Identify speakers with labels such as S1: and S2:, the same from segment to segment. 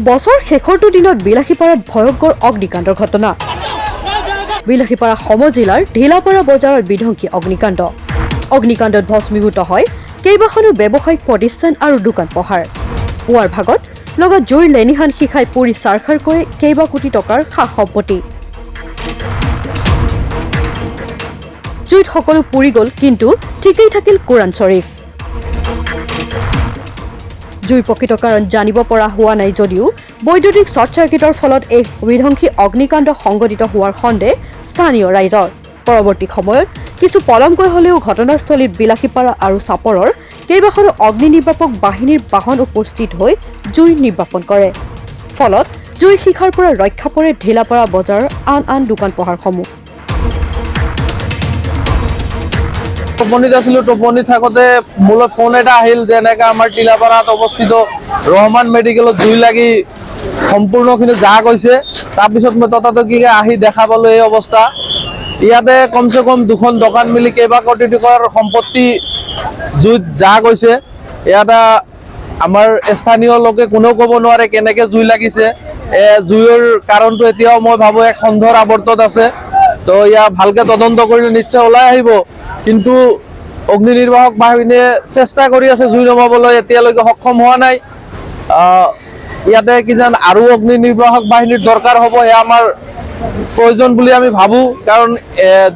S1: বছৰ শেষৰটো দিনত বিলাসীপাৰাত ভয়ংকৰ অগ্নিকাণ্ডৰ ঘটনা। বিলাসীপাৰা সমজিলাৰ ঢিলাপাৰা বজাৰৰ বিধ্বংসী অগ্নিকাণ্ড। অগ্নিকাণ্ডত ভস্মীভূত হয় কেইবাখনো ব্যৱসায়িক প্ৰতিষ্ঠান আৰু দোকান পোহাৰ। পুৱাৰ ভাগত লগত জুইৰ লেনিহান শিখাই পুৰি চাৰখাৰ কৰে কেইবা কোটি টকাৰ সা সম্পত্তি। জুইত সকলো পুৰি গ'ল, কিন্তু ঠিকেই থাকিল কোৰাণ শ্বৰীফ। জুইৰ প্ৰকৃত কাৰণ জানিব পৰা হোৱা নাই যদিও বৈদ্যুতিক শ্বৰ্ট চাৰ্কিটৰ ফলত এই বিধ্বংসী অগ্নিকাণ্ড সংঘটিত হোৱাৰ সন্দেহ স্থানীয় ৰাইজৰ। পৰৱৰ্তী সময়ত কিছু পলমকৈ হলেও ঘটনাস্থলীত বিলাসীপাৰা আৰু চাপৰৰ কেইবাখনো অগ্নি নিৰ্বাপক বাহিনীৰ বাহন উপস্থিত হৈ জুই নিৰ্বাপন কৰে। ফলত জুইৰ শিখাৰ পৰা ৰক্ষা পৰে ঢিলাপাৰা বজাৰৰ আন দোকান পোহাৰসমূহ।
S2: টোপনিত আছিলো, টোপনি থাকোতে মোলৈ ফোন এটা আহিল যে এনেকে আমাৰ টিলাপাৰাত অৱস্থিত ৰহমান মেডিকেলত জুই লাগি সম্পূৰ্ণখিনি যা গৈছে। তাৰপিছত মই ততাতৈকিকে আহি দেখা পালো এই অৱস্থা। ইয়াতে কমচে কম দুখন দোকান মিলি কেইবা কোটি টকাৰ সম্পত্তি জুইত যা গৈছে। ইয়াত আমাৰ স্থানীয় লোকে কোনেও ক'ব নোৱাৰে কেনেকে জুই লাগিছে। জুইৰ কাৰণটো এতিয়াও মই ভাবো এক সন্দেহৰ আৱৰ্তত আছে। তো ইয়াক ভালকে তদন্ত কৰিলে নিশ্চয় ওলাই আহিব। কিন্তু অগ্নি নিৰ্বাপক বাহিনীয়ে চেষ্টা কৰি আছে জুই নমাবলৈ, এতিয়ালৈকে সক্ষম হোৱা নাই। ইয়াতে কিজান আৰু অগ্নি নিৰ্বাপক বাহিনীৰ দৰকাৰ হ'ব, এয়া আমাৰ প্ৰয়োজন বুলি আমি ভাবো। কাৰণ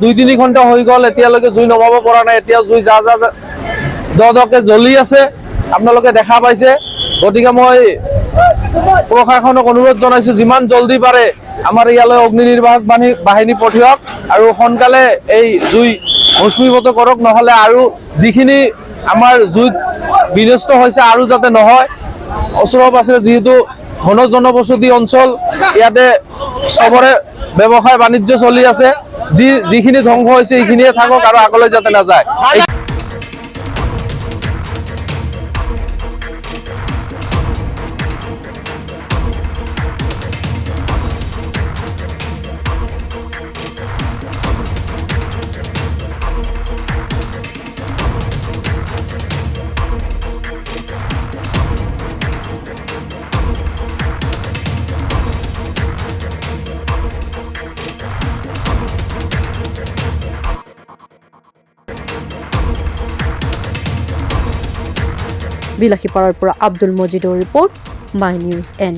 S2: 2-3 ঘণ্টা হৈ গ'ল, এতিয়ালৈকে জুই নমাব পৰা নাই। এতিয়াও জুই দকে জ্বলি আছে, আপোনালোকে দেখা পাইছে। গতিকে মই প্ৰশাসনক অনুৰোধ জনাইছো যিমান জলদি পাৰে আমাৰ ইয়ালৈ অগ্নি নিৰ্বাপক বাহিনী পঠিয়াওক আৰু সোনকালে এই জুই ভস্মীভূত কৰক, নহলে আৰু যিখিনি আমাৰ জুইত বিনষ্ট হৈছে আৰু যাতে নহয়। ওচৰে পাছৰে যিহেতু ঘন জনবসতি অঞ্চল, ইয়াতে চবৰে ব্যৱসায় বাণিজ্য চলি আছে। যিখিনি ধ্বংস হৈছে এইখিনিয়ে থাকক আৰু আগলৈ যাতে নাযায়।
S1: বিলাসীপাৰাৰ পৰা Abdul মজিদৰ report, my news N.